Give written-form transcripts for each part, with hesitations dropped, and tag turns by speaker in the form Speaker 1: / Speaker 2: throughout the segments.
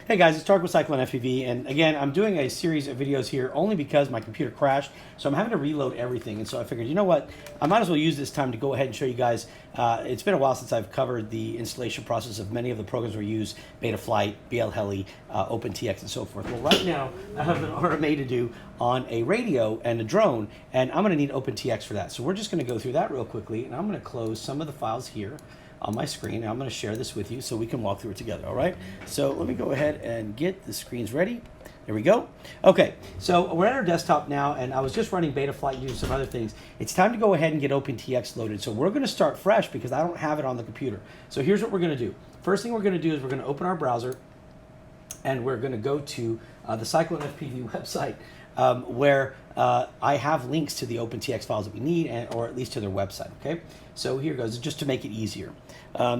Speaker 1: Hey guys, it's Tarek with Cyclone FPV, and again, I'm doing a series of videos here only because my computer crashed, so I'm having to reload everything, and so I figured, you know what, I might as well use this time to go ahead and show you guys. It's been a while since I've covered the installation process of many of the programs we use, Betaflight, BL Heli, OpenTX, and so forth. Well, right now, I have an RMA to do on a radio and a drone, and I'm going to need OpenTX for that. So we're just going to go through that real quickly, and I'm going to close some of the files here on my screen. I'm going to share this with you so we can walk through it together, all right? So let me go ahead and get the screens ready. There we go. Okay, so we're at our desktop now, and I was just running Betaflight and doing some other things. It's time to go ahead and get OpenTX loaded. So we're going to start fresh because I don't have it on the computer. So here's what we're going to do. First thing we're going to do is we're going to open our browser, and we're going to go to the Cyclone FPV website, where I have links to the OpenTX files that we need, or at least to their website, okay? So here goes, just to make it easier.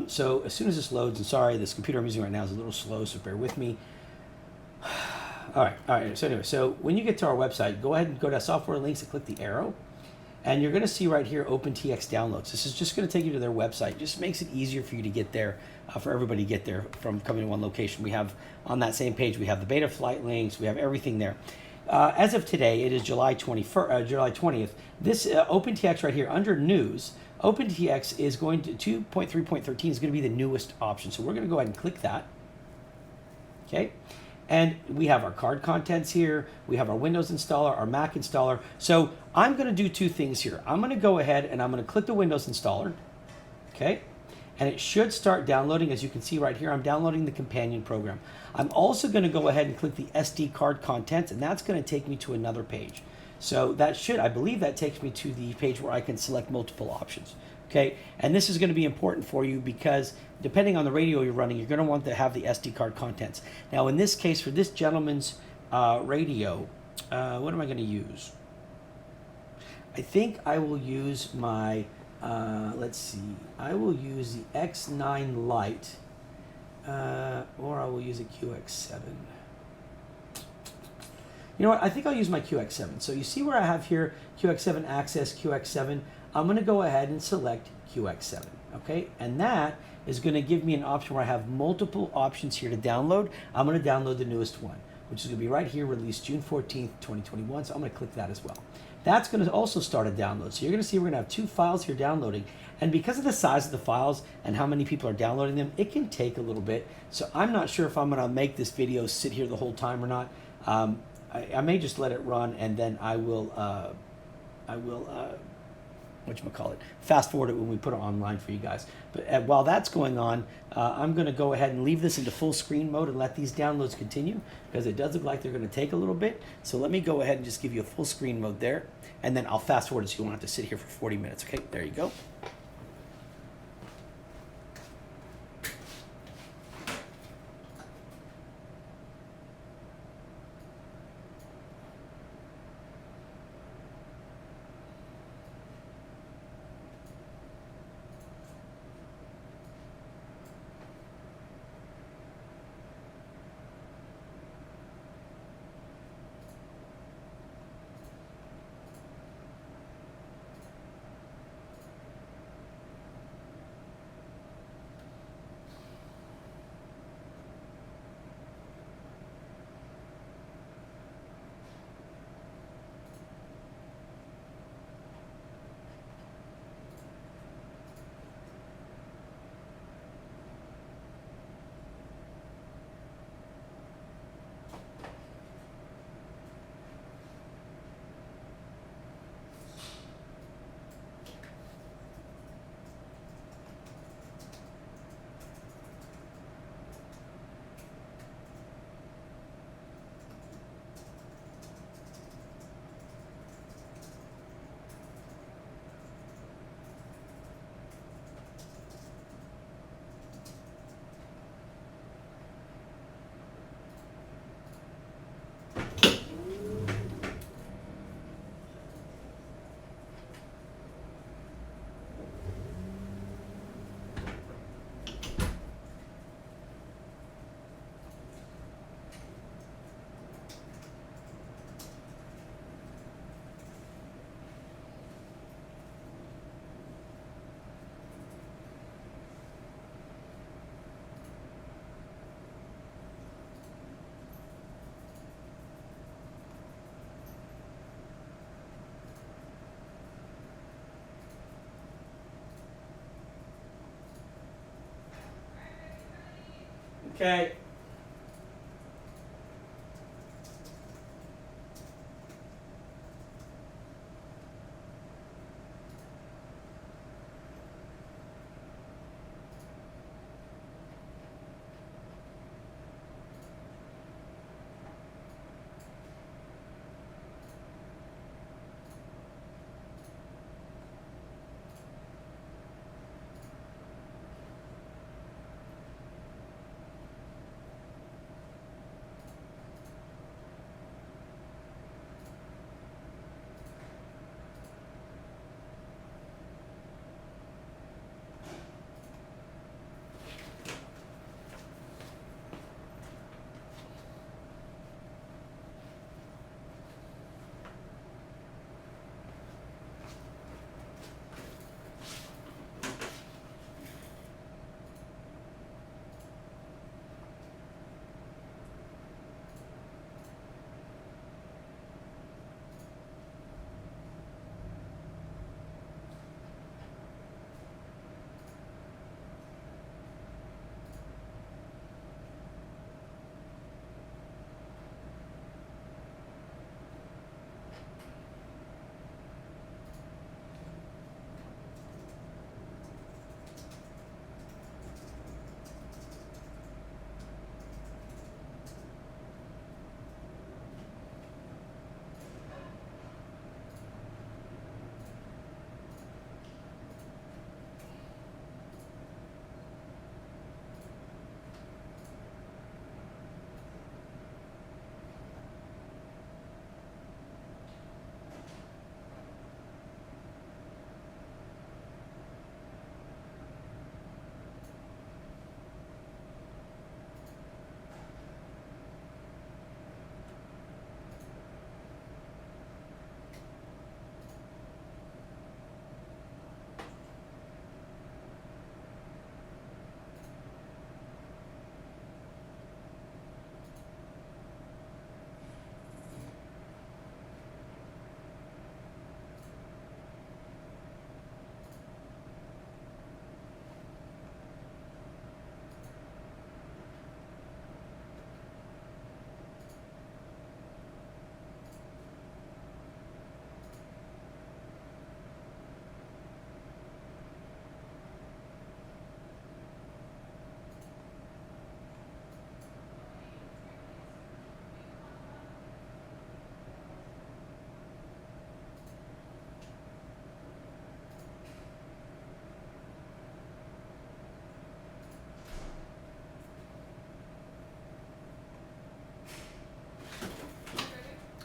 Speaker 1: So as soon as this loads, and sorry, this computer I'm using right now is a little slow, so bear with me. All right, so anyway, so when you get to our website, go ahead and go to software links and click the arrow, and you're gonna see right here, OpenTX downloads. This is just gonna take you to their website. It just makes it easier for you to get there, for everybody to get there from coming to one location. We have, on that same page, we have the Betaflight links, we have everything there. As of today, it is July 20th. This OpenTX right here, under News, OpenTX is going to 2.3.13 is going to be the newest option. So we're going to go ahead and click that. Okay. And we have our card contents here. We have our Windows installer, our Mac installer. So I'm going to do two things here. I'm going to go ahead and I'm going to click the Windows installer. Okay. And it should start downloading. As you can see right here, I'm downloading the companion program. I'm also going to go ahead and click the SD card contents, and that's going to take me to another page. So that should, I believe that takes me to the page where I can select multiple options. Okay, and this is going to be important for you because depending on the radio you're running, you're going to want to have the SD card contents. Now in this case, for this gentleman's radio, what am I going to use? I think I will use my, let's see, I will use the X9 Lite, or I will use a QX7. You know what, I think I'll use my QX7. So you see where I have here QX7 Access, QX7. I'm going to go ahead and select QX7, okay? And that is going to give me an option where I have multiple options here to download. I'm going to download the newest one, which is going to be right here, released June 14th, 2021. So I'm going to click that as well. That's going to also start a download. So you're going to see we're going to have two files here downloading. And because of the size of the files and how many people are downloading them, it can take a little bit. So I'm not sure if I'm going to make this video sit here the whole time or not. I may just let it run, and then I will fast forward it when we put it online for you guys. But while that's going on, I'm going to go ahead and leave this into full screen mode and let these downloads continue, because it does look like they're going to take a little bit. So let me go ahead and just give you a full screen mode there, and then I'll fast forward it so you won't have to sit here for 40 minutes. Okay, there you go. Okay.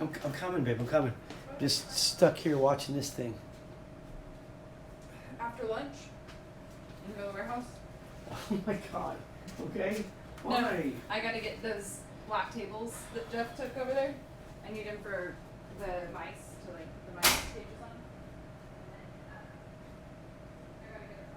Speaker 1: I'm coming, babe. I'm coming. Just stuck here watching this thing.
Speaker 2: After lunch? In the warehouse?
Speaker 1: Oh my god. Okay. Why?
Speaker 2: No, I gotta get those black tables that Jeff took over there. I need them for the mice to like put the mice cages on. And then I gotta get a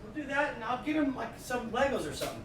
Speaker 1: we'll do that, and I'll get him like some Legos or something.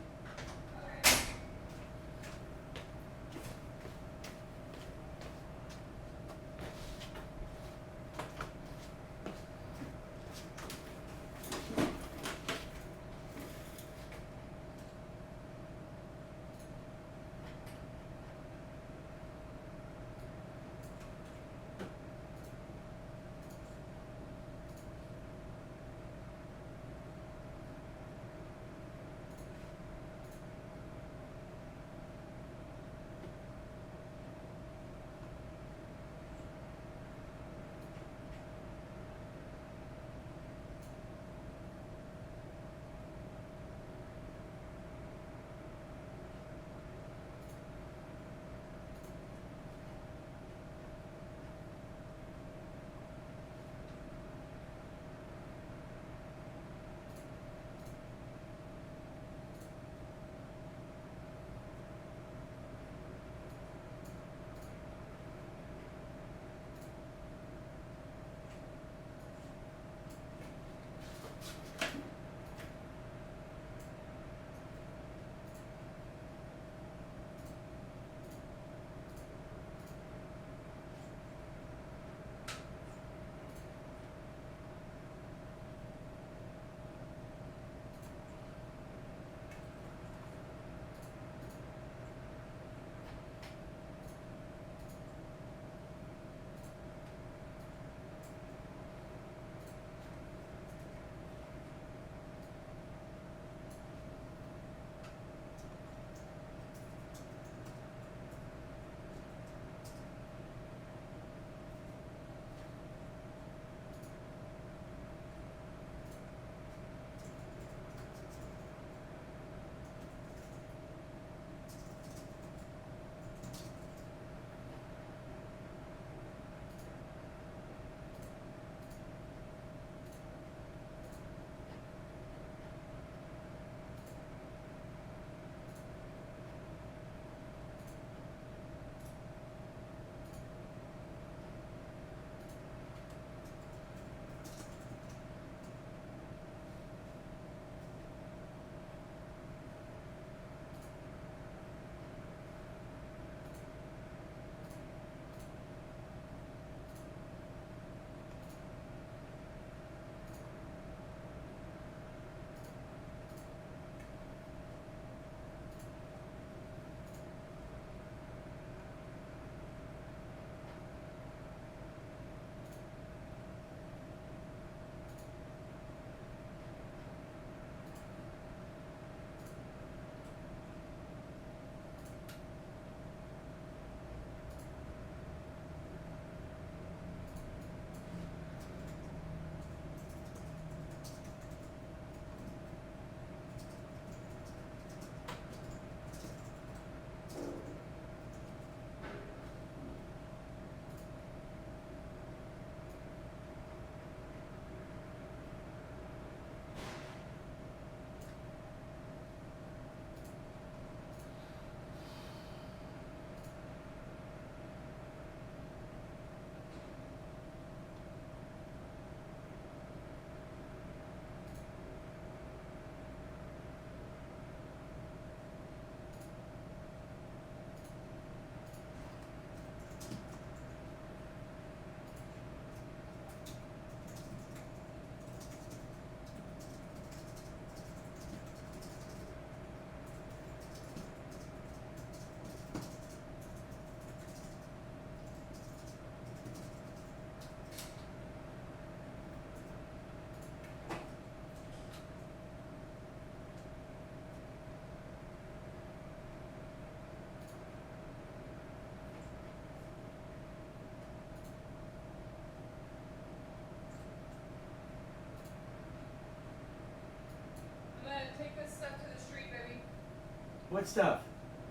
Speaker 1: What stuff?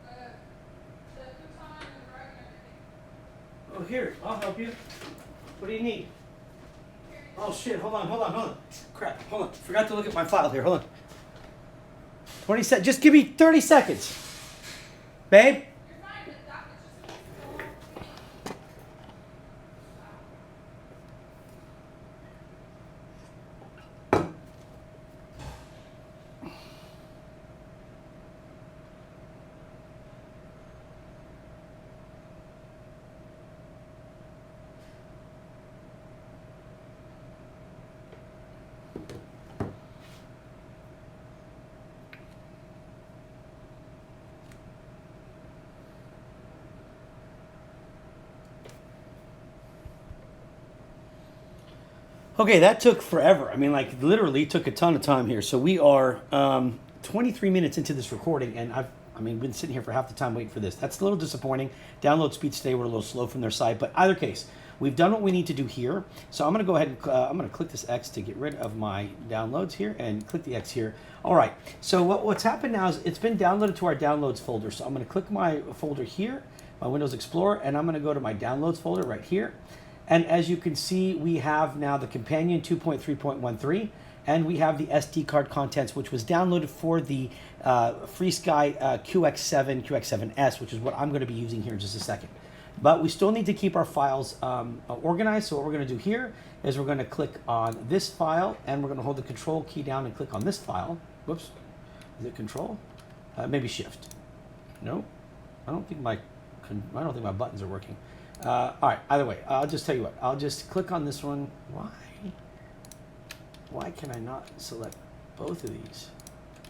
Speaker 2: The futon and the rug and everything.
Speaker 1: Oh, here, I'll help you. What do you need? Oh shit, hold on. Crap, hold on. Forgot to look at my file here, hold on. 20 seconds, just give me 30 seconds. Babe?
Speaker 2: You're fine, but that was just so long.
Speaker 1: Okay, that took forever. I mean, like literally took a ton of time here. So we are 23 minutes into this recording, and I mean, been sitting here for half the time waiting for this. That's a little disappointing. Download speeds today were a little slow from their side, but either case, we've done what we need to do here. So I'm going to go ahead and I'm going to click this X to get rid of my downloads here, and click the X here. All right. So what's happened now is it's been downloaded to our downloads folder. So I'm going to click my folder here, my Windows Explorer, and I'm going to go to my downloads folder right here. And as you can see, we have now the companion 2.3.13, and we have the SD card contents, which was downloaded for the FreeSky QX7, QX7S, which is what I'm going to be using here in just a second. But we still need to keep our files organized. So what we're going to do here is we're going to click on this file, and we're going to hold the Control key down and click on this file. Whoops, is it Control? Maybe Shift. No, I don't think my buttons are working. All right, either way, I'll just tell you what. I'll just click on this one. Why can I not select both of these?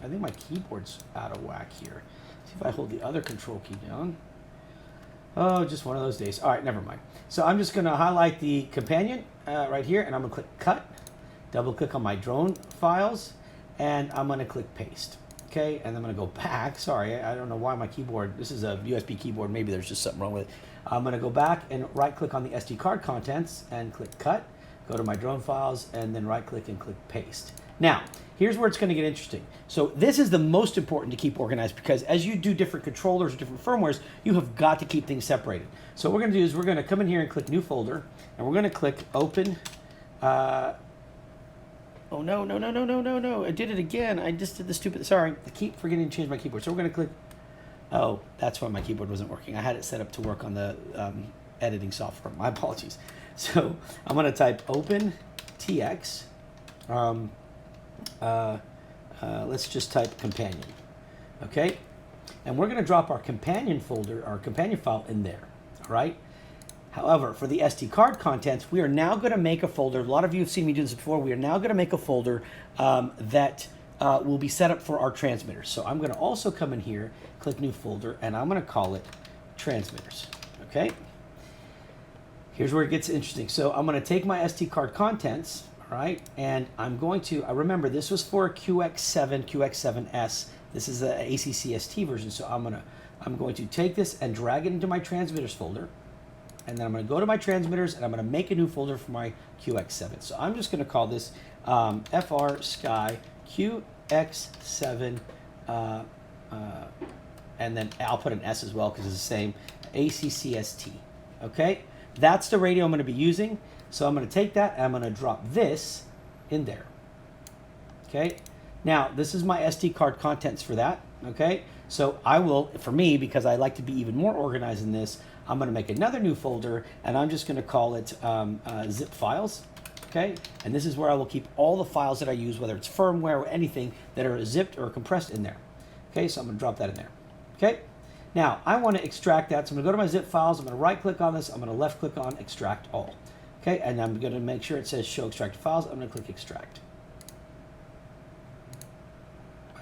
Speaker 1: I think my keyboard's out of whack here. See if I hold the other Control key down. Oh, just one of those days. All right, never mind. So I'm just going to highlight the companion right here, and I'm going to click Cut. Double click on my drone files, and I'm going to click Paste. Okay, and I'm going to go back. Sorry, I don't know why my keyboard, this is a USB keyboard, maybe there's just something wrong with it. I'm going to go back and right click on the SD card contents and click Cut, go to my drone files, and then right click and click Paste. Now, here's where it's going to get interesting. So this is the most important to keep organized, because as you do different controllers or different firmwares, you have got to keep things separated. So what we're going to do is we're going to come in here and click New Folder, and we're going to click Open. Oh, no. I did it again. I just did the stupid, sorry. I keep forgetting to change my keyboard. So we're going to click, oh, that's why my keyboard wasn't working. I had it set up to work on the editing software. My apologies. So I'm going to type OpenTX. Let's just type companion. Okay. And we're going to drop our companion folder, our companion file in there. All right. However, for the SD card contents, we are now going to make a folder. A lot of you have seen me do this before. We are now going to make a folder that will be set up for our transmitters. So I'm going to also come in here, click New Folder, and I'm going to call it Transmitters. Okay. Here's where it gets interesting. So I'm going to take my SD card contents, all right, and I'm going to, remember this was for QX7, QX7S. This is the ACCST version. So I'm going to take this and drag it into my transmitters folder. And then I'm going to go to my transmitters, and I'm going to make a new folder for my QX7. So I'm just going to call this FR Sky QX7, and then I'll put an S as well because it's the same, ACCST. Okay, that's the radio I'm going to be using. So I'm going to take that and I'm going to drop this in there. Okay, now this is my SD card contents for that. Okay, so I will, for me, because I like to be even more organized in this, I'm going to make another new folder, and I'm just going to call it zip files. Okay, and this is where I will keep all the files that I use, whether it's firmware or anything that are zipped or compressed in there. Okay, so I'm going to drop that in there. Okay, now I want to extract that, so I'm going to go to my zip files. I'm going to right click on this. I'm going to left click on Extract All. Okay, and I'm going to make sure it says Show Extracted Files. I'm going to click Extract.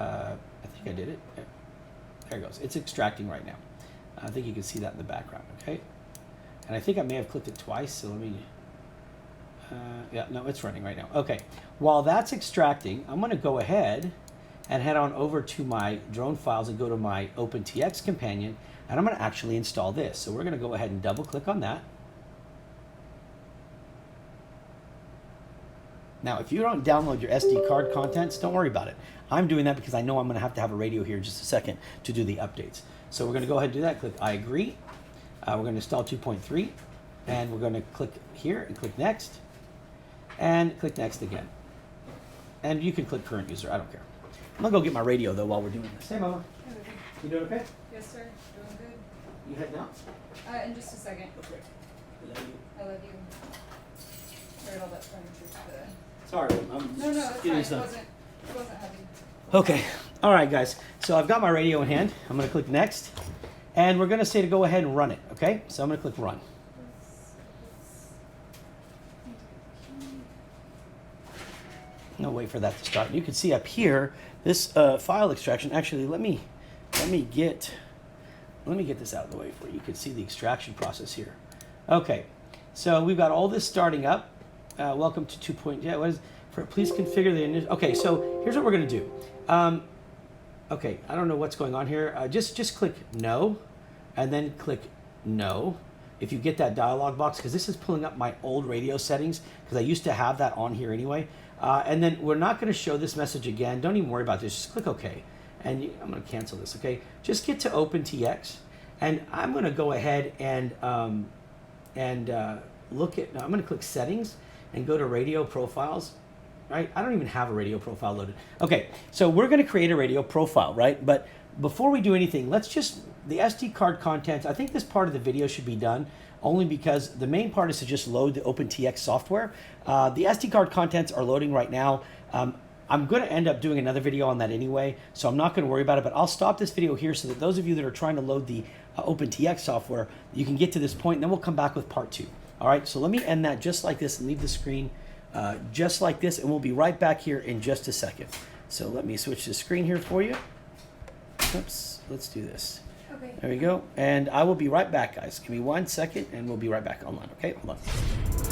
Speaker 1: I think I did it. There it goes. It's extracting right now. I think you can see that in the background, okay? And I think I may have clicked it twice, so let me, yeah, no, it's running right now. Okay, while that's extracting, I'm gonna go ahead and head on over to my drone files and go to my OpenTX companion, and I'm gonna actually install this. So we're gonna go ahead and double click on that. Now, if you don't download your SD card contents, don't worry about it. I'm doing that because I know I'm gonna have to have a radio here in just a second to do the updates. So we're going to go ahead and do that. Click I agree. We're going to install 2.3, and we're going to click here and click next, and click next again. And you can click current user. I don't care. I'm going to go get my radio though while we're doing this. Hey, Mama. You doing okay?
Speaker 2: Yes, sir. Doing good.
Speaker 1: You heading out?
Speaker 2: In just a second.
Speaker 1: Okay. I love you.
Speaker 2: I love you. Heard all that furniture today.
Speaker 1: Sorry, I'm
Speaker 2: No, it's
Speaker 1: getting
Speaker 2: fine.
Speaker 1: stuff.
Speaker 2: It wasn't heavy.
Speaker 1: Okay. All right, guys. So I've got my radio in hand. I'm going to click next, and we're going to say to go ahead and run it. Okay. So I'm going to click run. No, wait for that to start. You can see up here this file extraction. Actually, let me get this out of the way for you. You can see the extraction process here. Okay. So we've got all this starting up. welcome to 2 point. Yeah, what is for? Please configure the initial. Okay, so here's what we're gonna do. Okay, I don't know what's going on here. Just click no, and then click no. If you get that dialog box, because this is pulling up my old radio settings, because I used to have that on here anyway. And then we're not going to show this message again. Don't even worry about this. Just click OK. And I'm going to cancel this. Okay. Just get to OpenTX, and I'm going to go ahead and look at. I'm going to click Settings and go to Radio Profiles. Right? I don't even have a radio profile loaded. Okay, so we're going to create a radio profile, right? But before we do anything, let's just, the SD card contents, I think this part of the video should be done only because the main part is to just load the OpenTX software. The SD card contents are loading right now. I'm going to end up doing another video on that anyway, so I'm not going to worry about it, but I'll stop this video here so that those of you that are trying to load the OpenTX software, you can get to this point, and then we'll come back with part 2. All right, so let me end that just like this and leave the screen just like this, and we'll be right back here in just a second. So let me switch the screen here for you. Oops, let's do this.
Speaker 2: Okay.
Speaker 1: There we go. And I will be right back, guys. Give me 1 second, and we'll be right back online. Okay, hold on.